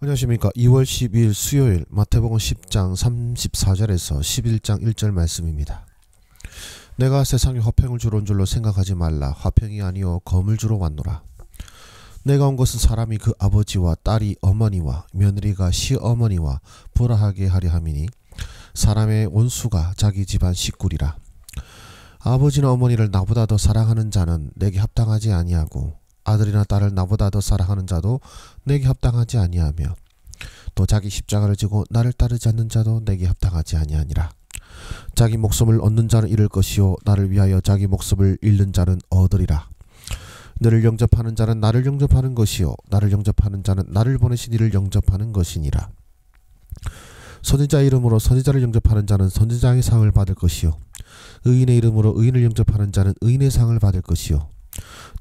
안녕하십니까. 2월 12일 수요일 마태복음 10장 34절에서 11장 1절 말씀입니다. 내가 세상에 화평을 주러 온 줄로 생각하지 말라. 화평이 아니요 검을 주러 왔노라. 내가 온 것은 사람이 그 아버지와 딸이 어머니와 며느리가 시어머니와 불화하게 하려 함이니 사람의 원수가 자기 집안 식구리라. 아버지나 어머니를 나보다 더 사랑하는 자는 내게 합당하지 아니하고 아들이나 딸을 나보다 더 사랑하는 자도 내게 합당하지 아니하며 또 자기 십자가를 지고 나를 따르지 않는 자도 내게 합당하지 아니하니라. 자기 목숨을 얻는 자는 잃을 것이요 나를 위하여 자기 목숨을 잃는 자는 얻으리라. 너를 영접하는 자는 나를 영접하는 것이요 나를 영접하는 자는 나를 보내신 이를 영접하는 것이니라. 선지자 이름으로 선지자를 영접하는 자는 선지자의 상을 받을 것이요 의인의 이름으로 의인을 영접하는 자는 의인의 상을 받을 것이요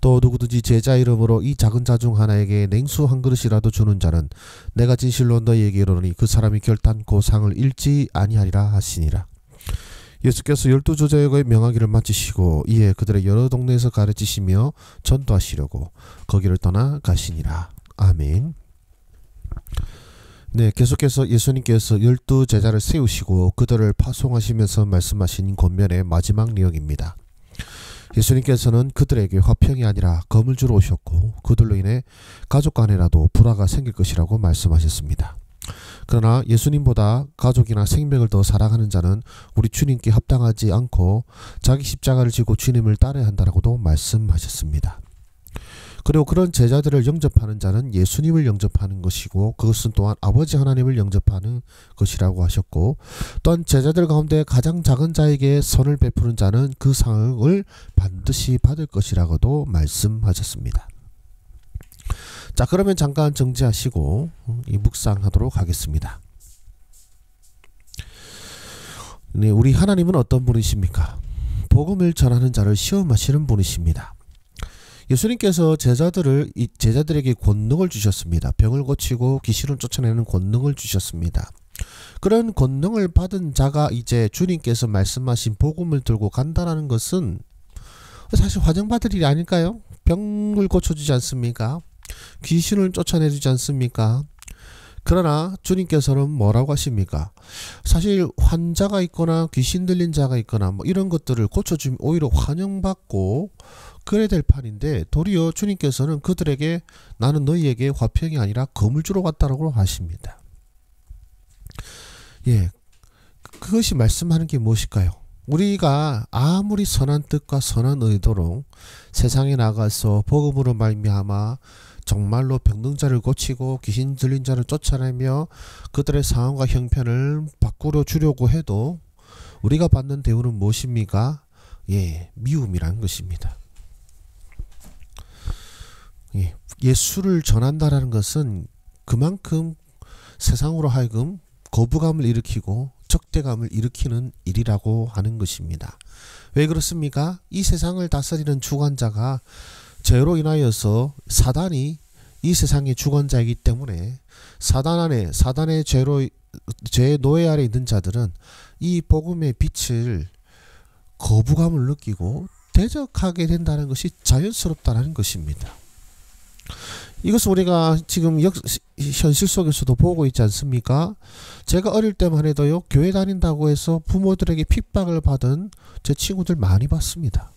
또 누구든지 제자 이름으로 이 작은 자 중 하나에게 냉수 한 그릇이라도 주는 자는 내가 진실로 너희에게 이르노니 그 사람이 결단코 상을 잃지 아니하리라 하시니라. 예수께서 12제자에게 명하기를 마치시고 이에 그들의 여러 동네에서 가르치시며 전도하시려고 거기를 떠나 가시니라. 아멘. 네, 계속해서 예수님께서 12제자를 세우시고 그들을 파송하시면서 말씀하신 권면의 마지막 내용입니다. 예수님께서는 그들에게 화평이 아니라 검을 주러 오셨고 그들로 인해 가족 간에라도 불화가 생길 것이라고 말씀하셨습니다. 그러나 예수님보다 가족이나 생명을 더 사랑하는 자는 우리 주님께 합당하지 않고 자기 십자가를 지고 주님을 따라야 한다라고도 말씀하셨습니다. 그리고 그런 제자들을 영접하는 자는 예수님을 영접하는 것이고 그것은 또한 아버지 하나님을 영접하는 것이라고 하셨고 또한 제자들 가운데 가장 작은 자에게 선을 베푸는 자는 그 상을 반드시 받을 것이라고도 말씀하셨습니다. 자, 그러면 잠깐 정지하시고 이 묵상하도록 하겠습니다. 네, 우리 하나님은 어떤 분이십니까? 복음을 전하는 자를 시험하시는 분이십니다. 예수님께서 제자들에게 권능을 주셨습니다. 병을 고치고 귀신을 쫓아내는 권능을 주셨습니다. 그런 권능을 받은 자가 이제 주님께서 말씀하신 복음을 들고 간다는 것은 사실 화정받을 일이 아닐까요? 병을 고쳐주지 않습니까? 귀신을 쫓아내주지 않습니까? 그러나 주님께서는 뭐라고 하십니까? 사실 환자가 있거나 귀신 들린 자가 있거나 뭐 이런 것들을 고쳐주면 오히려 환영받고 그래야 될 판인데 도리어 주님께서는 그들에게 나는 너희에게 화평이 아니라 검을 주러 왔다라고 하십니다. 예, 그것이 말씀하는 게 무엇일까요? 우리가 아무리 선한 뜻과 선한 의도로 세상에 나가서 복음으로 말미암아 정말로 병든자를 고치고 귀신 들린 자를 쫓아내며 그들의 상황과 형편을 바꾸려 주려고 해도 우리가 받는 대우는 무엇입니까? 예, 미움이라는 것입니다. 예, 예수를 전한다라는 것은 그만큼 세상으로 하여금 거부감을 일으키고 적대감을 일으키는 일이라고 하는 것입니다. 왜 그렇습니까? 이 세상을 다스리는 주관자가 죄로 인하여서 사단이 이 세상의 주관자이기 때문에 사단 안에 사단의 죄의 노예 아래 있는 자들은 이 복음의 빛을 거부감을 느끼고 대적하게 된다는 것이 자연스럽다는 것입니다. 이것은 우리가 지금 현실 속에서도 보고 있지 않습니까? 제가 어릴 때만 해도요, 교회 다닌다고 해서 부모들에게 핍박을 받은 제 친구들 많이 봤습니다.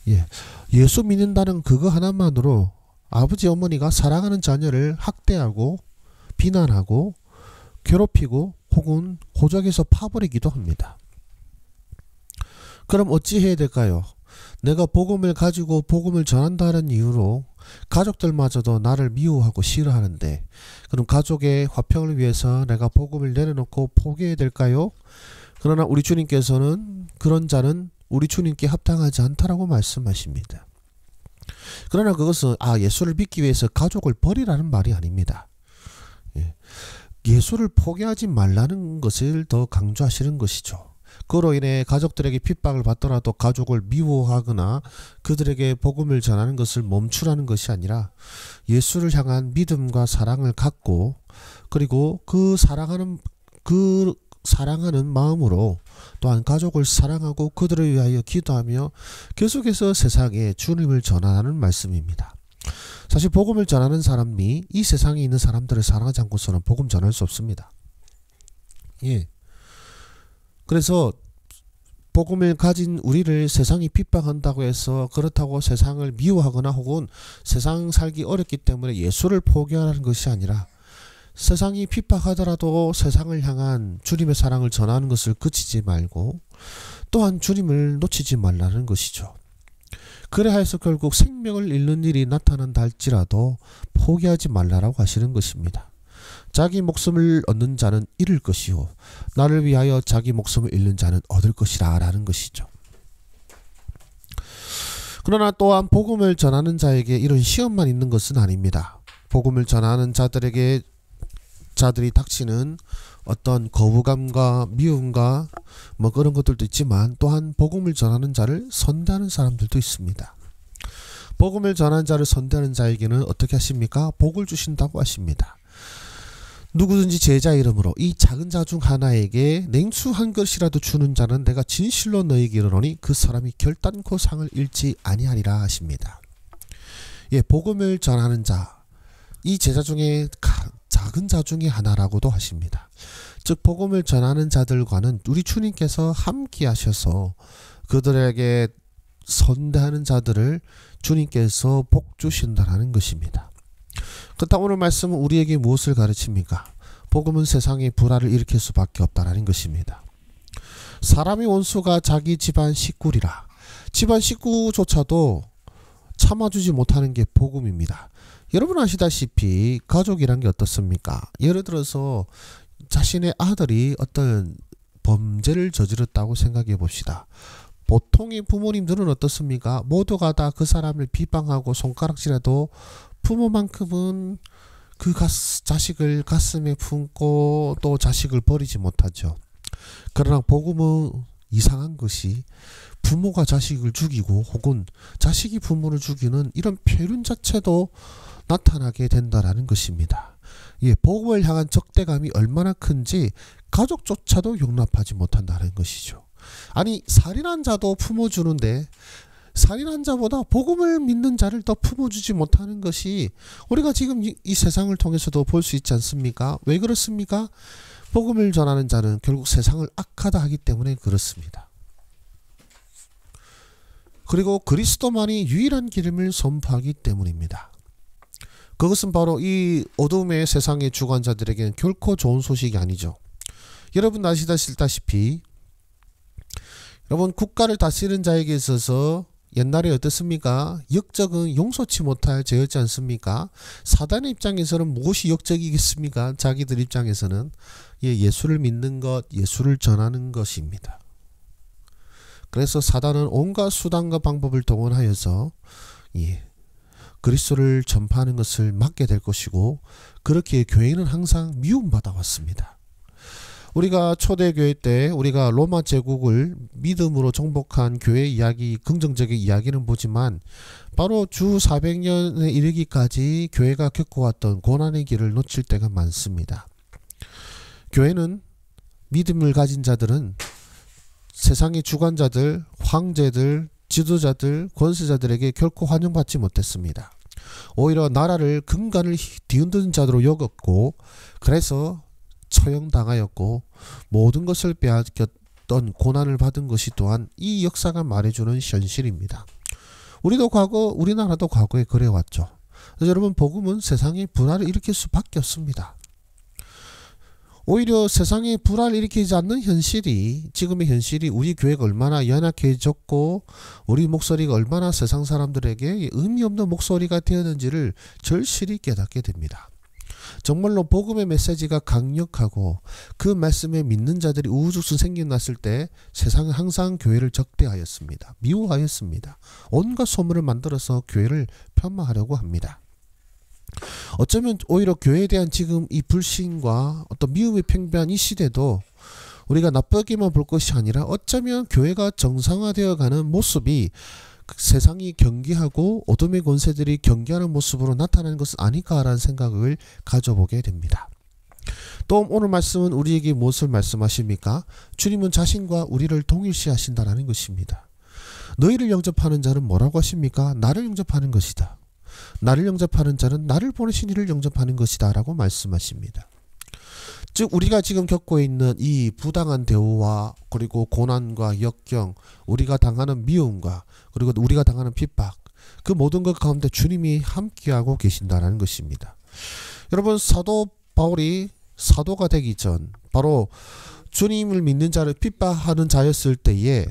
예, 예수 믿는다는 그거 하나만으로 아버지 어머니가 사랑하는 자녀를 학대하고 비난하고 괴롭히고 혹은 호적에서 파버리기도 합니다. 그럼 어찌 해야 될까요? 내가 복음을 가지고 복음을 전한다는 이유로 가족들마저도 나를 미워하고 싫어하는데 그럼 가족의 화평을 위해서 내가 복음을 내려놓고 포기해야 될까요? 그러나 우리 주님께서는 그런 자는 우리 주님께 합당하지 않다라고 말씀하십니다. 그러나 그것은 예수를 믿기 위해서 가족을 버리라는 말이 아닙니다. 예. 예수를 포기하지 말라는 것을 더 강조하시는 것이죠. 그로 인해 가족들에게 핍박을 받더라도 가족을 미워하거나 그들에게 복음을 전하는 것을 멈추라는 것이 아니라 예수를 향한 믿음과 사랑을 갖고 그리고 그 사랑하는 마음으로 또한 가족을 사랑하고 그들을 위하여 기도하며 계속해서 세상에 주님을 전하는 말씀입니다. 사실 복음을 전하는 사람이 이 세상에 있는 사람들을 사랑하지 않고서는 복음 전할 수 없습니다. 예. 그래서 복음을 가진 우리를 세상이 핍박한다고 해서 그렇다고 세상을 미워하거나 혹은 세상 살기 어렵기 때문에 예수를 포기하라는 것이 아니라 세상이 핍박하더라도 세상을 향한 주님의 사랑을 전하는 것을 그치지 말고 또한 주님을 놓치지 말라는 것이죠. 그래야해서 결국 생명을 잃는 일이 나타난다 할지라도 포기하지 말라라고 하시는 것입니다. 자기 목숨을 얻는 자는 잃을 것이요 나를 위하여 자기 목숨을 잃는 자는 얻을 것이라 라는 것이죠. 그러나 또한 복음을 전하는 자에게 이런 시험만 있는 것은 아닙니다. 복음을 전하는 자들이 닥치는 어떤 거부감과 미움과 뭐 그런 것들도 있지만 또한 복음을 전하는 자를 선대하는 사람들도 있습니다. 복음을 전하는 자를 선대하는 자에게는 어떻게 하십니까? 복을 주신다고 하십니다. 누구든지 제자 이름으로 이 작은 자 중 하나에게 냉수 한 그릇이라도 주는 자는 내가 진실로 너희에게 이르노니 그 사람이 결단코 상을 잃지 아니하리라 하십니다. 예, 복음을 전하는 자, 이 제자 중에 작은 자 중에 하나라고도 하십니다. 즉 복음을 전하는 자들과는 우리 주님께서 함께 하셔서 그들에게 선대하는 자들을 주님께서 복 주신다라는 것입니다. 그렇다면 오늘 말씀은 우리에게 무엇을 가르칩니까? 복음은 세상에 불화를 일으킬 수밖에 없다라는 것입니다. 사람의 원수가 자기 집안 식구리라. 집안 식구조차도 참아주지 못하는 게 복음입니다. 여러분 아시다시피 가족이란 게 어떻습니까? 예를 들어서 자신의 아들이 어떤 범죄를 저질렀다고 생각해 봅시다. 보통의 부모님들은 어떻습니까? 모두가 다 그 사람을 비방하고 손가락질해도 부모만큼은 그 자식을 가슴에 품고 또 자식을 버리지 못하죠. 그러나 복음은 이상한 것이 부모가 자식을 죽이고 혹은 자식이 부모를 죽이는 이런 표현 자체도 나타나게 된다라는 것입니다. 예, 복음을 향한 적대감이 얼마나 큰지 가족조차도 용납하지 못한다는 것이죠. 아니 살인한 자도 품어주는데 살인한 자보다 복음을 믿는 자를 더 품어주지 못하는 것이 우리가 지금 이 세상을 통해서도 볼 수 있지 않습니까? 왜 그렇습니까? 복음을 전하는 자는 결국 세상을 악하다 하기 때문에 그렇습니다. 그리고 그리스도만이 유일한 기름을 선포하기 때문입니다. 그것은 바로 이 어둠의 세상의 주관자들에게는 결코 좋은 소식이 아니죠. 여러분 아시다시피 여러분 국가를 다스리는 자에게 있어서 옛날에 어떻습니까? 역적은 용서치 못할 죄였지 않습니까? 사단의 입장에서는 무엇이 역적이겠습니까? 자기들 입장에서는 예수를 믿는 것, 예수를 전하는 것입니다. 그래서 사단은 온갖 수단과 방법을 동원하여서 그리스도를 전파하는 것을 막게 될 것이고 그렇게 교회는 항상 미움받아 왔습니다. 우리가 초대교회 때 우리가 로마 제국을 믿음으로 정복한 교회 이야기, 긍정적인 이야기는 보지만 바로 주 400년에 이르기까지 교회가 겪어왔던 고난의 길을 놓칠 때가 많습니다. 교회는 믿음을 가진 자들은 세상의 주관자들, 황제들, 지도자들, 권세자들에게 결코 환영받지 못했습니다. 오히려 나라를 근간을 뒤흔드는 자들로 여겼고 그래서 처형당하였고 모든 것을 빼앗겼던 고난을 받은 것이 또한 이 역사가 말해주는 현실입니다. 우리나라도 과거에 그래왔죠. 여러분 복음은 세상에 불화를 일으킬 수밖에 없습니다. 오히려 세상에 불화를 일으키지 않는 현실이 지금의 현실이 우리 교회가 얼마나 연약해졌고 우리 목소리가 얼마나 세상 사람들에게 의미 없는 목소리가 되었는지를 절실히 깨닫게 됩니다. 정말로 복음의 메시지가 강력하고 그 말씀에 믿는 자들이 우후죽순 생겨났을 때 세상은 항상 교회를 적대하였습니다. 미워하였습니다. 온갖 소문을 만들어서 교회를 폄하하려고 합니다. 어쩌면 오히려 교회에 대한 지금 이 불신과 어떤 미움이 팽배한 이 시대도 우리가 나쁘게만 볼 것이 아니라 어쩌면 교회가 정상화되어가는 모습이 세상이 경계하고 어둠의 권세들이 경계하는 모습으로 나타나는 것은 아닐까라는 생각을 가져보게 됩니다. 또 오늘 말씀은 우리에게 무엇을 말씀하십니까? 주님은 자신과 우리를 동일시하신다는 것입니다. 너희를 영접하는 자는 뭐라고 하십니까? 나를 영접하는 것이다. 나를 영접하는 자는 나를 보내신 이를 영접하는 것이다 라고 말씀하십니다. 즉 우리가 지금 겪고 있는 이 부당한 대우와 그리고 고난과 역경, 우리가 당하는 미움과 그리고 우리가 당하는 핍박, 그 모든 것 가운데 주님이 함께하고 계신다는 것입니다. 여러분, 사도 바울이 사도가 되기 전 바로 주님을 믿는 자를 핍박하는 자였을 때에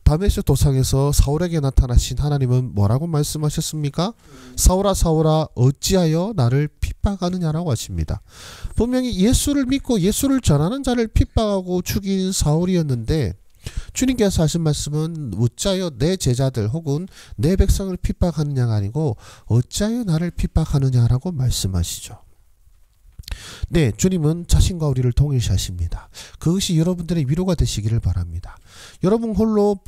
다메섹 도상에서 사울에게 나타나신 하나님은 뭐라고 말씀하셨습니까? 사울아 사울아 어찌하여 나를 핍박하느냐라고 하십니다. 분명히 예수를 믿고 예수를 전하는 자를 핍박하고 죽인 사울이었는데 주님께서 하신 말씀은 어찌하여 내 제자들 혹은 내 백성을 핍박하느냐가 아니고 어찌하여 나를 핍박하느냐라고 말씀하시죠. 네, 주님은 자신과 우리를 동일시하십니다. 그것이 여러분들의 위로가 되시기를 바랍니다. 여러분 홀로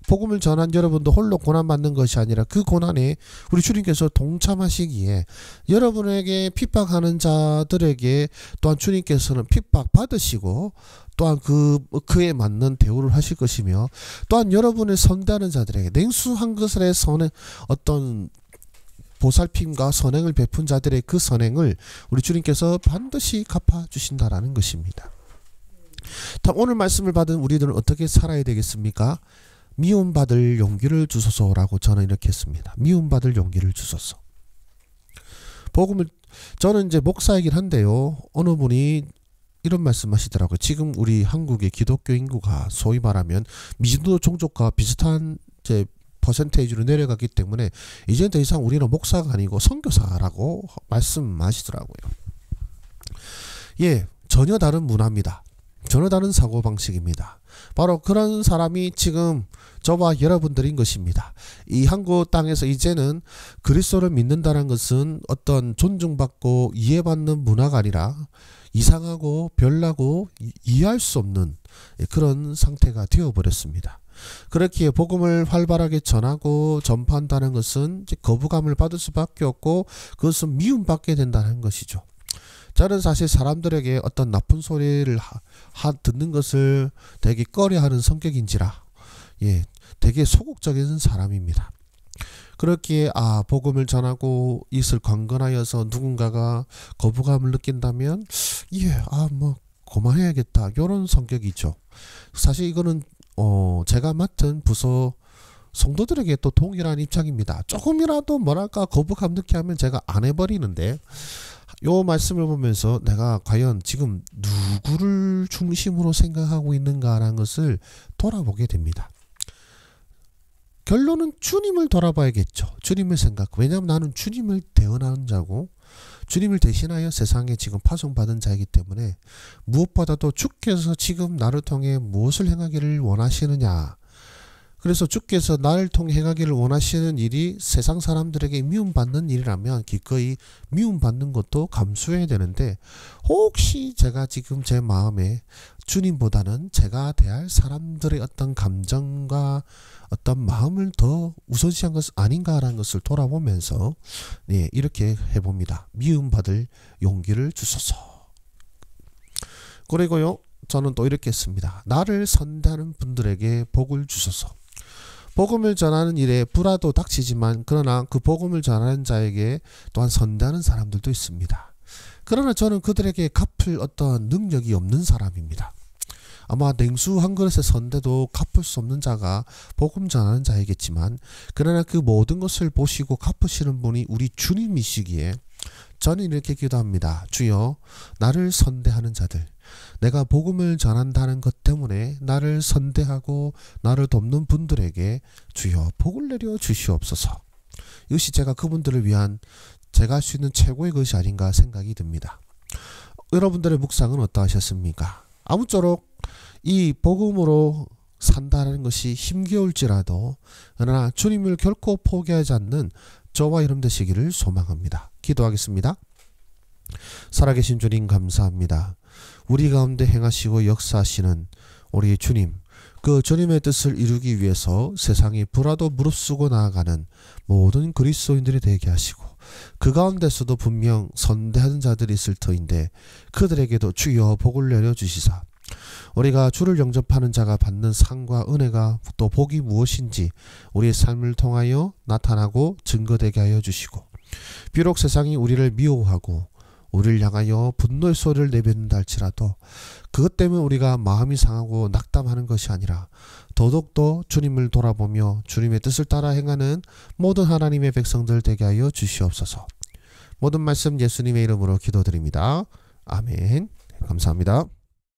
복음을 전한 여러분도 홀로 고난받는 것이 아니라 그 고난에 우리 주님께서 동참하시기에 여러분에게 핍박하는 자들에게 또한 주님께서는 핍박받으시고 또한 그에 맞는 대우를 하실 것이며 또한 여러분을 선대하는 자들에게 냉수한 것에 선의 어떤 보살핌과 선행을 베푼 자들의 그 선행을 우리 주님께서 반드시 갚아주신다라는 것입니다. 오늘 말씀을 받은 우리들은 어떻게 살아야 되겠습니까? 미움받을 용기를 주소서라고 저는 이렇게 했습니다. 미움받을 용기를 주소서. 저는 이제 목사이긴 한데요. 어느 분이 이런 말씀하시더라고요. 지금 우리 한국의 기독교 인구가 소위 말하면 미진도 종족과 비슷한 이제 퍼센테이지로 내려가기 때문에 이제 더 이상 우리는 목사가 아니고 선교사라고 말씀하시더라고요. 예, 전혀 다른 문화입니다. 전혀 다른 사고방식입니다. 바로 그런 사람이 지금 저와 여러분들인 것입니다. 이 한국 땅에서 이제는 그리스도를 믿는다는 것은 어떤 존중받고 이해받는 문화가 아니라 이상하고 별나고 이해할 수 없는 그런 상태가 되어버렸습니다. 그렇기에 복음을 활발하게 전하고 전파한다는 것은 거부감을 받을 수밖에 없고 그것은 미움받게 된다는 것이죠. 저는 사실 사람들에게 어떤 나쁜 소리를 듣는 것을 되게 꺼려하는 성격인지라 되게 소극적인 사람입니다. 그렇기에 복음을 전하고 이것을 강건하여서 누군가가 거부감을 느낀다면 뭐 그만해야겠다 이런 성격이죠. 사실 이거는 제가 맡은 부서 성도들에게 또 동일한 입장입니다. 조금이라도 뭐랄까 거부감 느끼게 하면 제가 안 해버리는데 요 말씀을 보면서 내가 과연 지금 누구를 중심으로 생각하고 있는가라는 것을 돌아보게 됩니다. 결론은 주님을 돌아봐야겠죠. 주님을 왜냐하면 나는 주님을 대언하는 자고 주님을 대신하여 세상에 지금 파송받은 자이기 때문에 무엇보다도 주께서 지금 나를 통해 무엇을 행하기를 원하시느냐. 그래서 주께서 나를 통해 행하기를 원하시는 일이 세상 사람들에게 미움받는 일이라면 기꺼이 미움받는 것도 감수해야 되는데 혹시 제가 지금 제 마음에 주님보다는 제가 대할 사람들의 어떤 감정과 어떤 마음을 더 우선시한 것은 아닌가라는 것을 돌아보면서 이렇게 해봅니다. 미움받을 용기를 주소서. 그리고요, 저는 또 이렇게 했습니다. 나를 선대하는 분들에게 복을 주소서. 복음을 전하는 일에 불화도 닥치지만 그러나 그 복음을 전하는 자에게 또한 선대하는 사람들도 있습니다. 그러나 저는 그들에게 갚을 어떤 능력이 없는 사람입니다. 아마 냉수 한 그릇의 선대도 갚을 수 없는 자가 복음 전하는 자이겠지만 그러나 그 모든 것을 보시고 갚으시는 분이 우리 주님이시기에 저는 이렇게 기도합니다. 주여, 나를 선대하는 자들, 내가 복음을 전한다는 것 때문에 나를 선대하고 나를 돕는 분들에게 주여 복을 내려 주시옵소서. 이것이 제가 그분들을 위한 제가 할 수 있는 최고의 것이 아닌가 생각이 듭니다. 여러분들의 묵상은 어떠하셨습니까? 아무쪼록 이 복음으로 산다는 것이 힘겨울지라도 그러나 주님을 결코 포기하지 않는 저와 여러분 되시기를 소망합니다. 기도하겠습니다. 살아계신 주님 감사합니다. 우리 가운데 행하시고 역사하시는 우리 주님, 그 주님의 뜻을 이루기 위해서 세상이 불화도 무릅쓰고 나아가는 모든 그리스도인들이 되게 하시고 그 가운데서도 분명 선대하는 자들이 있을 터인데 그들에게도 주여 복을 내려주시사 우리가 주를 영접하는 자가 받는 상과 은혜가 또 복이 무엇인지 우리의 삶을 통하여 나타나고 증거되게 하여 주시고, 비록 세상이 우리를 미워하고 우리를 향하여 분노의 소리를 내뱉는다 할지라도 그것 때문에 우리가 마음이 상하고 낙담하는 것이 아니라 더욱더 주님을 돌아보며 주님의 뜻을 따라 행하는 모든 하나님의 백성들 되게 하여 주시옵소서. 모든 말씀 예수님의 이름으로 기도드립니다. 아멘. 감사합니다.